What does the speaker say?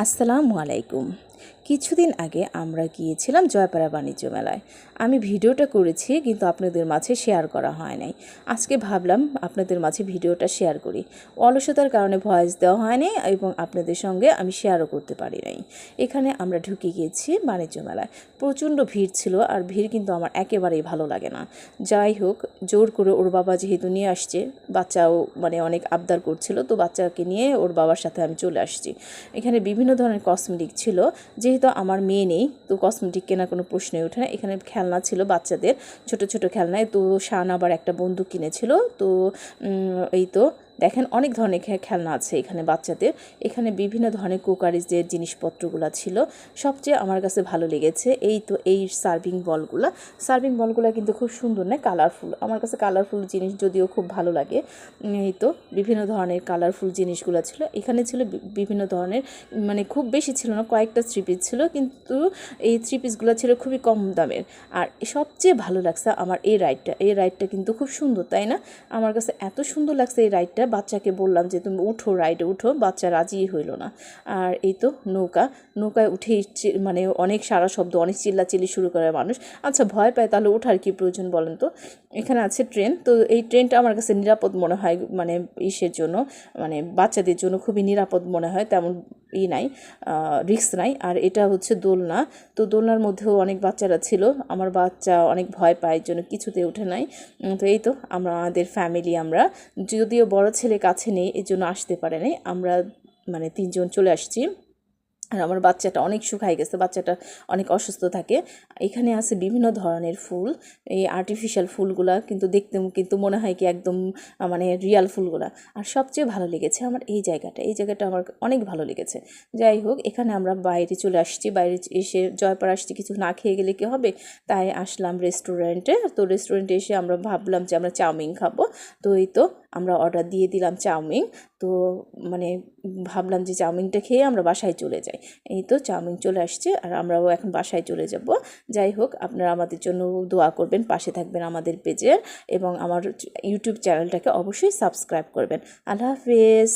আসসালামু আলাইকুম। কিছুদিন আগে আমরা গিয়েছিলাম জয়পাড়া বাণিজ্য মেলায়। আমি ভিডিওটা করেছি কিন্তু আপনাদের মাঝে শেয়ার করা হয় নাই। আজকে ভাবলাম আপনাদের মাঝে ভিডিওটা শেয়ার করি। অলসতার কারণে ভয়েস দেওয়া হয়নি এবং আপনাদের সঙ্গে আমি শেয়ারও করতে পারি নাই। এখানে আমরা ঢুকে গিয়েছি বাণিজ্য মেলায়। প্রচণ্ড ভিড় ছিল, আর ভিড় কিন্তু আমার একেবারেই ভালো লাগে না। যাই হোক, জোর করে ওর বাবা যেহেতু নিয়ে আসছে, বাচ্চাও অনেক আবদার করছিল, তো বাচ্চাকে নিয়ে ওর বাবার সাথে আমি চলে আসছি। এখানে বিভিন্ন ধরনের কসমেটিক ছিল। যেহেতু আমার মেয়ে নেই, তো কসমেটিক কেনার কোনো প্রশ্নই ওঠে না। এখানে খেলনা ছিল বাচ্চাদের, ছোট ছোট খেলনায়। তো শান আবার একটা বন্দুক কিনেছিল। তো এই তো দেখেন, অনেক ধরনের খেলনা আছে এখানে বাচ্চাদের। এখানে বিভিন্ন ধরনের কুকারিজের জিনিসপত্রগুলো ছিল। সবচেয়ে আমার কাছে ভালো লেগেছে এই সার্ভিং বলগুলো কিন্তু খুব সুন্দর, না কালারফুল। আমার কাছে কালারফুল জিনিস যদিও খুব ভালো লাগে। এই তো বিভিন্ন ধরনের কালারফুল জিনিসগুলো ছিল। এখানে ছিল বিভিন্ন ধরনের, খুব বেশি ছিল না, কয়েকটা থ্রি পিস ছিল, কিন্তু এই থ্রি পিসগুলো ছিল খুবই কম দামের। আর সবচেয়ে ভালো লাগছে আমার এই রাইডটা কিন্তু খুব সুন্দর, তাই না? আমার কাছে এত সুন্দর লাগছে এই রাইডটা। বাচ্চাকে বললাম যে তুমি উঠো, রাইডে উঠো, বাচ্চা রাজিই হইল না। আর এই তো নৌকায় উঠে অনেক সারা শব্দ, অনেক চিল্লাচিল্লি শুরু করে মানুষ। আচ্ছা, ভয় পায় তাহলে ওঠার কি প্রয়োজন বলেন তো? এখানে আছে ট্রেন। তো এই ট্রেনটা আমার কাছে নিরাপদ মনে হয়, ইসের জন্য, বাচ্চাদের জন্য খুবই নিরাপদ মনে হয়, তেমন নাই, রিস্ক নাই। আর এটা হচ্ছে দোলনা। তো দোলনার মধ্যেও অনেক বাচ্চারা ছিল। আমার বাচ্চা অনেক ভয় পায়, জন্য কিছুতে উঠে নাই। তো এই তো আমাদের ফ্যামিলি, আমরা যদিও বড় ছেলে কাছে নেই, এর জন্য আসতে পারে নাই। আমরা 3জন চলে আসছি। আর আমার বাচ্চাটা অনেক শুকায় গেছে, বাচ্চাটা অনেক অসুস্থ থাকে। এখানে আছে বিভিন্ন ধরনের ফুল। এই আর্টিফিশিয়াল ফুলগুলা কিন্তু দেখতে কিন্তু মনে হয় কি একদম রিয়াল ফুলগুলা। আর সবচেয়ে ভালো লেগেছে আমার এই জায়গাটা আমার অনেক ভালো লেগেছে। যাই হোক, এখানে আমরা বাইরে চলে আসছি। বাইরে এসে জয়পাড়া আসছি, কিছু না খেয়ে গেলে কি হবে, তাই আসলাম রেস্টুরেন্টে। তো রেস্টুরেন্টে এসে আমরা ভাবলাম যে আমরা চাউমিন খাবো। তো এই তো আমরা অর্ডার দিয়ে দিলাম চাউমিন। তো ভাবলাম যে চাউমিনটা খেয়ে আমরা বাসায় চলে যাই। এই তো চাউমিন চলে আসছে, আর আমরাও এখন বাসায় চলে যাব। যাই হোক, আপনারা আমাদের জন্য দোয়া করবেন, পাশে থাকবেন আমাদের পেজের, এবং আমার ইউটিউব চ্যানেলটাকে অবশ্যই সাবস্ক্রাইব করবেন। আল্লাহ হাফেজ।